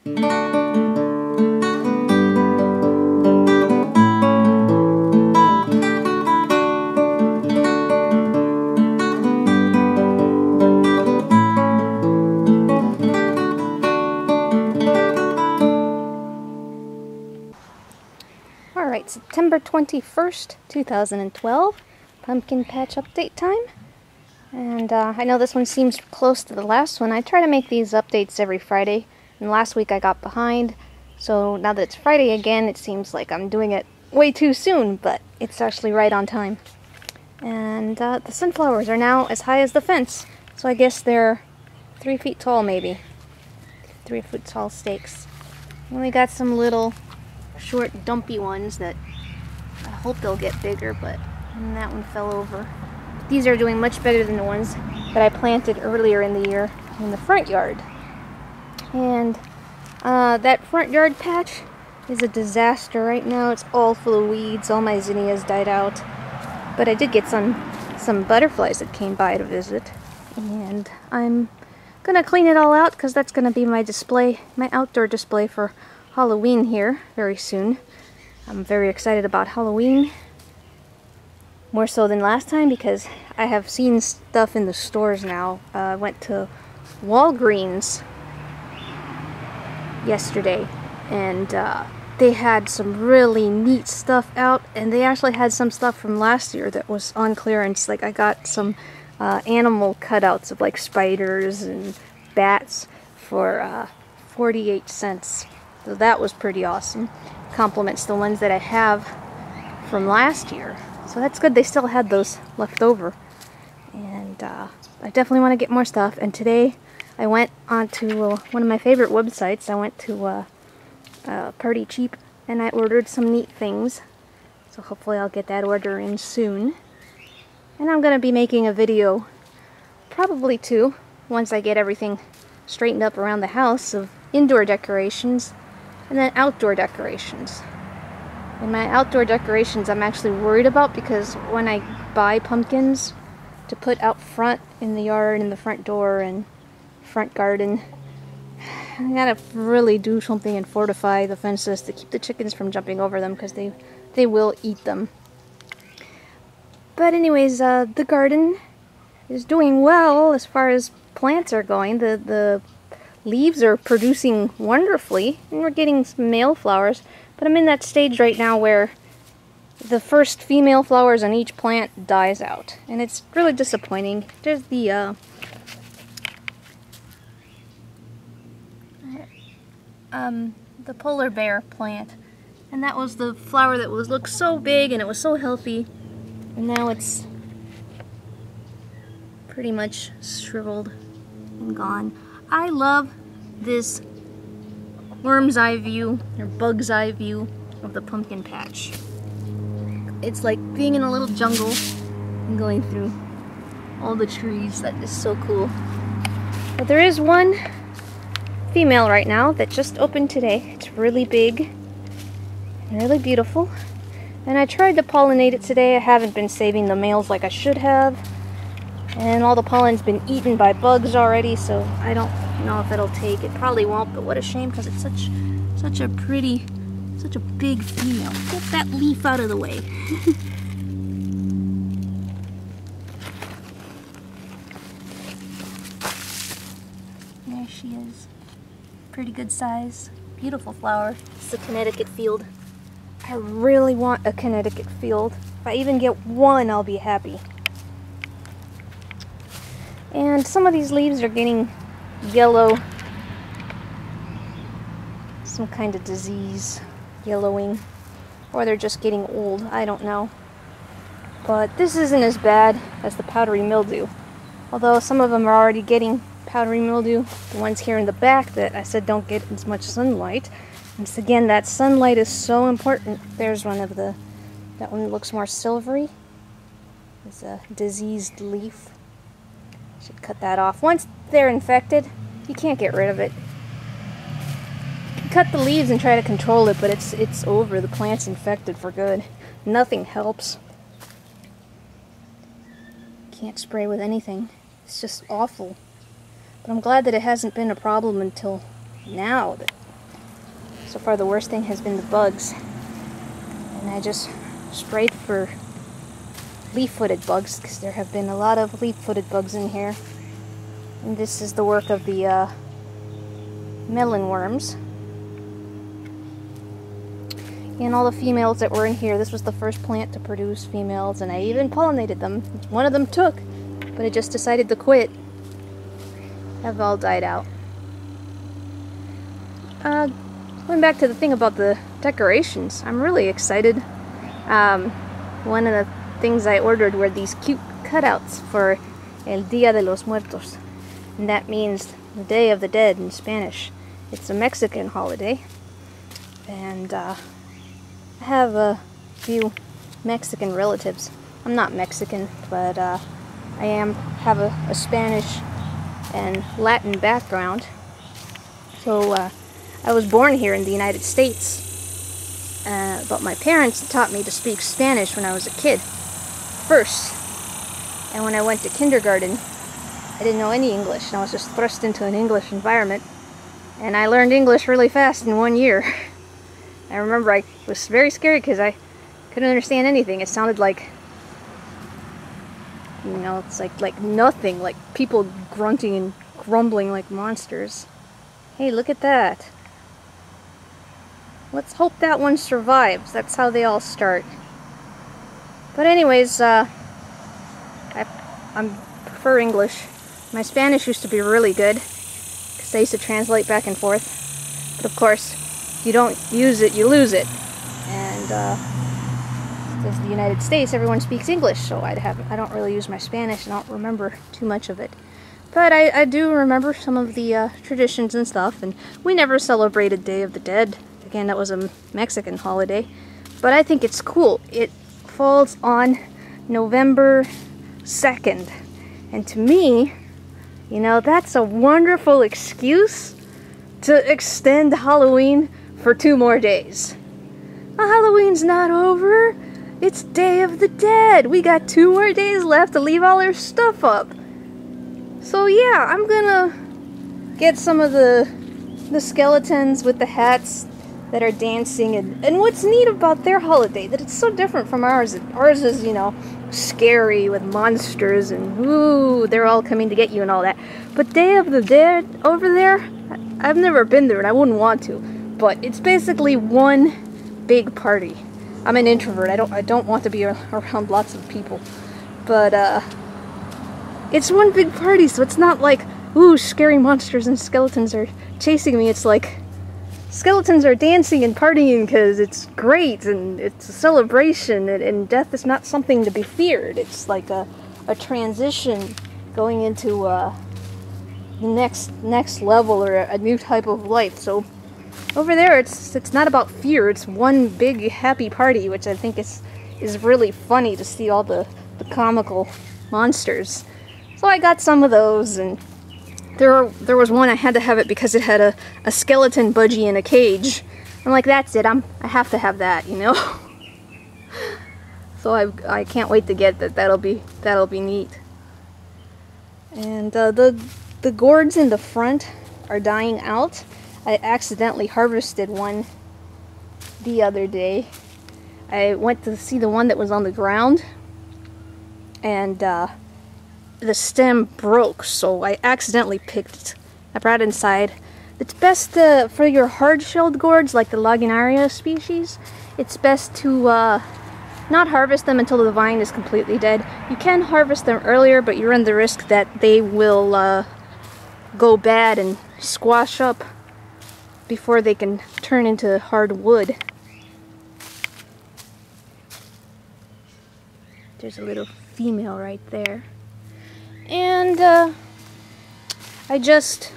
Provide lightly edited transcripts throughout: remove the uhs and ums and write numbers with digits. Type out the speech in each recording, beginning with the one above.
Alright, September 21st, 2012, pumpkin patch update time. And I know this one seems close to the last one. I try to make these updates every Friday, and last week I got behind. So now that it's Friday again, it seems like I'm doing it way too soon, but it's actually right on time. And the sunflowers are now as high as the fence, so I guess they're 3 feet tall maybe. 3 foot tall stakes. And we got some little short dumpy ones that I hope they'll get bigger, but that one fell over. These are doing much better than the ones that I planted earlier in the year in the front yard. And that front yard patch is a disaster right now. It's all full of weeds. All my zinnias died out. But I did get some butterflies that came by to visit. And I'm gonna clean it all out because that's gonna be my display, my outdoor display for Halloween here very soon. I'm very excited about Halloween, more so than last time because I have seen stuff in the stores now. I went to Walgreens yesterday and they had some really neat stuff out, and they actually had some stuff from last year that was on clearance. Like I got some animal cutouts of like spiders and bats for 48 cents. So that was pretty awesome. Compliments the ones that I have from last year. So that's good they still had those left over. And I definitely want to get more stuff. And today I went onto one of my favorite websites. I went to Party Cheap and I ordered some neat things. So hopefully I'll get that order in soon. And I'm going to be making a video, probably two, once I get everything straightened up around the house, of indoor decorations and then outdoor decorations. And my outdoor decorations I'm actually worried about because when I buy pumpkins to put out front in the yard, in the front door and front garden, I gotta really do something and fortify the fences to keep the chickens from jumping over them because they will eat them. But anyways, the garden is doing well as far as plants are going. The leaves are producing wonderfully, and we're getting some male flowers, but I'm in that stage right now where the first female flowers on each plant dies out, and it's really disappointing. There's the polar bear plant, and that was the flower that looked so big and it was so healthy, and now it's pretty much shriveled and gone. I love this worm's eye view, or bug's eye view of the pumpkin patch. It's like being in a little jungle and going through all the trees. That is so cool. But there is one female right now that just opened today. It's really big and really beautiful. And I tried to pollinate it today. I haven't been saving the males like I should have. And all the pollen's been eaten by bugs already, so I don't know if it'll take. It probably won't, but what a shame because it's such a pretty, such a big female. Get that leaf out of the way. There she is. Pretty good size. Beautiful flower. It's the Connecticut field. I really want a Connecticut field. If I even get one, I'll be happy. And some of these leaves are getting yellow. Some kind of disease. Yellowing. Or they're just getting old. I don't know. But this isn't as bad as the powdery mildew. Although some of them are already getting powdery mildew. The ones here in the back that I said don't get as much sunlight. And so again, that sunlight is so important. There's one of the, that one looks more silvery. It's a diseased leaf. Should cut that off. Once they're infected, you can't get rid of it. You can cut the leaves and try to control it, but it's over. The plant's infected for good. Nothing helps. Can't spray with anything. It's just awful. But I'm glad that it hasn't been a problem until now. That So far the worst thing has been the bugs. And I just sprayed for leaf-footed bugs because there have been a lot of leaf-footed bugs in here. And this is the work of the melon worms. And all the females that were in here, this was the first plant to produce females, and I even pollinated them. One of them took, but it just decided to quit. Have all died out. Going back to the thing about the decorations, I'm really excited. One of the things I ordered were these cute cutouts for El Día de los Muertos. And that means the Day of the Dead in Spanish. It's a Mexican holiday. And I have a few Mexican relatives. I'm not Mexican, but I have a Spanish and Latin background. So I was born here in the United States, but my parents taught me to speak Spanish when I was a kid, first. And when I went to kindergarten, I didn't know any English, and I was just thrust into an English environment. And I learned English really fast in 1 year. I remember I was very scared because I couldn't understand anything. It sounded like, you know, it's like nothing, like people grunting and grumbling like monsters. Hey, look at that. Let's hope that one survives. That's how they all start. But anyways, I prefer English. My Spanish used to be really good because I used to translate back and forth. But of course, if you don't use it, you lose it. And as the United States, everyone speaks English, so I don't really use my Spanish. I don't remember too much of it. But I do remember some of the traditions and stuff, and we never celebrated Day of the Dead. Again, that was a Mexican holiday. But I think it's cool. It falls on November 2nd. And to me, you know, that's a wonderful excuse to extend Halloween for 2 more days. Well, Halloween's not over. It's Day of the Dead. We got 2 more days left to leave all our stuff up. So yeah, I'm gonna get some of the skeletons with the hats that are dancing, and what's neat about their holiday, that it's so different from ours. Ours is, you know, scary with monsters and ooh, they're all coming to get you and all that. But Day of the Dead over there, I've never been there and I wouldn't want to, but it's basically one big party. I'm an introvert. I don't want to be around lots of people, but it's one big party, so it's not like, ooh, scary monsters and skeletons are chasing me. It's like, skeletons are dancing and partying because it's great and it's a celebration, and death is not something to be feared. It's like a transition going into the next level or a new type of life. So over there, it's not about fear. It's one big happy party, which I think is really funny to see all the comical monsters. So I got some of those, and there was one I had to have it because it had a skeleton budgie in a cage. I'm like, that's it. I have to have that, you know. So I can't wait to get that. That'll be neat. And the gourds in the front are dying out. I accidentally harvested one the other day. I went to see the one that was on the ground, and the stem broke, so I accidentally picked it. I brought it inside. It's best for your hard-shelled gourds, like the Lagunaria species, it's best to not harvest them until the vine is completely dead. You can harvest them earlier, but you run the risk that they will go bad and squash up before they can turn into hard wood. There's a little female right there. And I just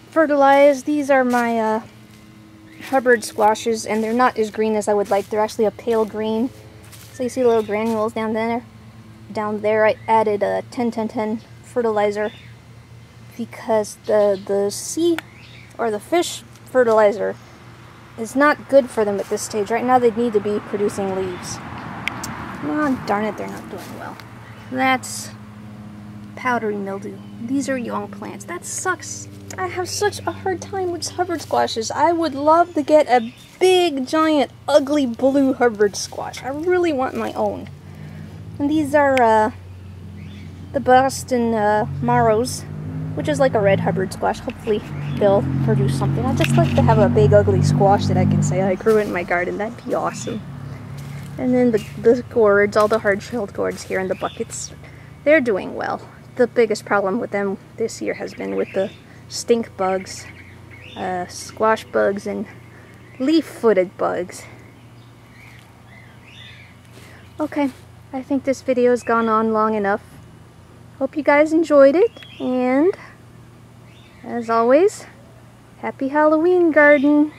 fertilized. These are my Hubbard squashes, and they're not as green as I would like. They're actually a pale green. So you see the little granules down there? Down there I added a 10-10-10 fertilizer because the sea or the fish fertilizer is not good for them at this stage. Right now they need to be producing leaves. Oh, darn it, they're not doing well. That's powdery mildew. These are young plants. That sucks. I have such a hard time with Hubbard squashes. I would love to get a big, giant, ugly blue Hubbard squash. I really want my own. And these are the Boston Marrows, which is like a red Hubbard squash. Hopefully they'll produce something. I'd just like to have a big, ugly squash that I can say I grew it in my garden. That'd be awesome. And then the gourds, all the hard-shelled gourds here in the buckets, they're doing well. The biggest problem with them this year has been with the stink bugs, squash bugs, and leaf-footed bugs. Okay, I think this video has gone on long enough. Hope you guys enjoyed it, and as always, happy Halloween, garden!